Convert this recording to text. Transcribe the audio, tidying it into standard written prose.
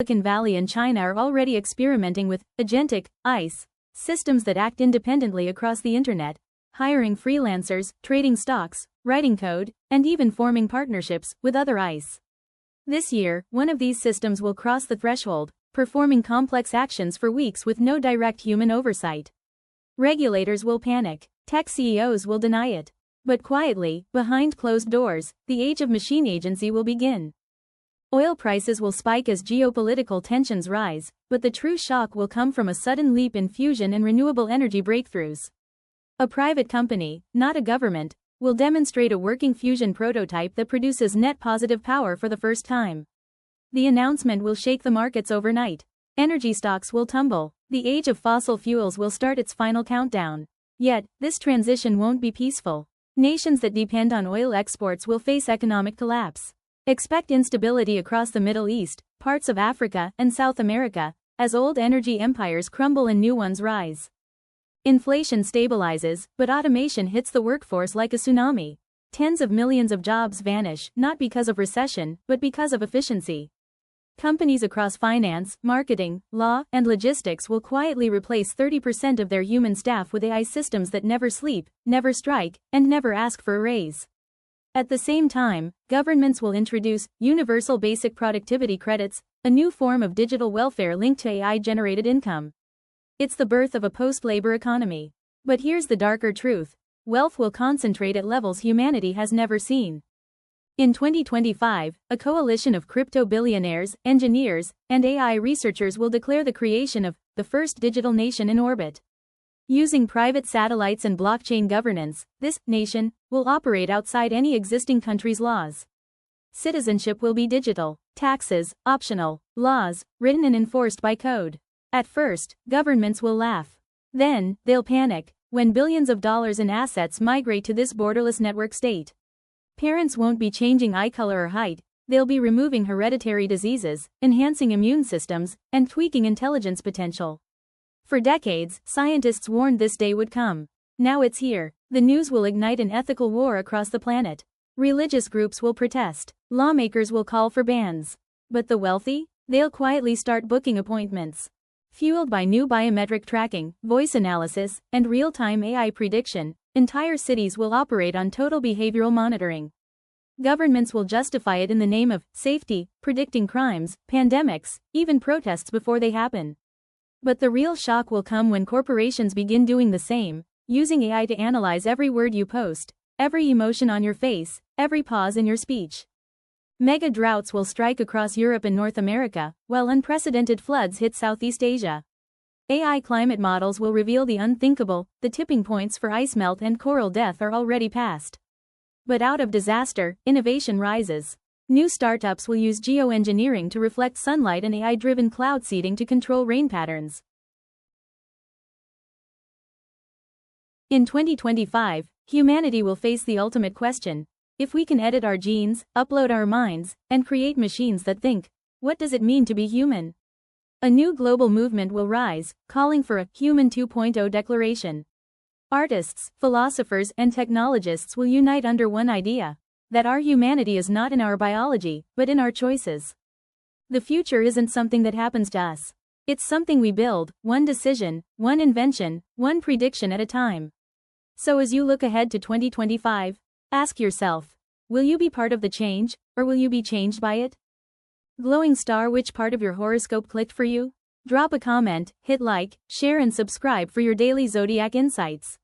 Silicon Valley and China are already experimenting with agentic ICE systems that act independently across the internet, hiring freelancers, trading stocks, writing code, and even forming partnerships with other ICE. This year, one of these systems will cross the threshold, performing complex actions for weeks with no direct human oversight. Regulators will panic, tech CEOs will deny it. But quietly, behind closed doors, the age of machine agency will begin. Oil prices will spike as geopolitical tensions rise, but the true shock will come from a sudden leap in fusion and renewable energy breakthroughs. A private company, not a government, will demonstrate a working fusion prototype that produces net positive power for the first time. The announcement will shake the markets overnight. Energy stocks will tumble. The age of fossil fuels will start its final countdown. Yet, this transition won't be peaceful. Nations that depend on oil exports will face economic collapse. Expect instability across the Middle East, parts of Africa, and South America, as old energy empires crumble and new ones rise. Inflation stabilizes, but automation hits the workforce like a tsunami. Tens of millions of jobs vanish, not because of recession, but because of efficiency. Companies across finance, marketing, law, and logistics will quietly replace 30% of their human staff with AI systems that never sleep, never strike, and never ask for a raise. At the same time, governments will introduce universal basic productivity credits, a new form of digital welfare linked to AI-generated income. It's the birth of a post-labor economy. But here's the darker truth. Wealth will concentrate at levels humanity has never seen. In 2025, a coalition of crypto billionaires, engineers, and AI researchers will declare the creation of the first digital nation in orbit. Using private satellites and blockchain governance, this nation will operate outside any existing country's laws. Citizenship will be digital, taxes optional, laws written and enforced by code. At first, governments will laugh. Then, they'll panic when billions of dollars in assets migrate to this borderless network state. Parents won't be changing eye color or height, they'll be removing hereditary diseases, enhancing immune systems, and tweaking intelligence potential. For decades, scientists warned this day would come. Now it's here. The news will ignite an ethical war across the planet. Religious groups will protest. Lawmakers will call for bans. But the wealthy? They'll quietly start booking appointments. Fueled by new biometric tracking, voice analysis, and real-time AI prediction, entire cities will operate on total behavioral monitoring. Governments will justify it in the name of safety, predicting crimes, pandemics, even protests before they happen. But the real shock will come when corporations begin doing the same, using AI to analyze every word you post, every emotion on your face, every pause in your speech. Mega droughts will strike across Europe and North America, while unprecedented floods hit Southeast Asia. AI climate models will reveal the unthinkable. The tipping points for ice melt and coral death are already past. But out of disaster, innovation rises. New startups will use geoengineering to reflect sunlight and AI-driven cloud seeding to control rain patterns. In 2025, humanity will face the ultimate question. If we can edit our genes, upload our minds, and create machines that think, what does it mean to be human? A new global movement will rise, calling for a Human 2.0 declaration. Artists, philosophers, and technologists will unite under one idea: that our humanity is not in our biology, but in our choices. The future isn't something that happens to us. It's something we build, one decision, one invention, one prediction at a time. So as you look ahead to 2025, ask yourself, will you be part of the change, or will you be changed by it? Glowing star, which part of your horoscope clicked for you? Drop a comment, hit like, share and subscribe for your daily zodiac insights.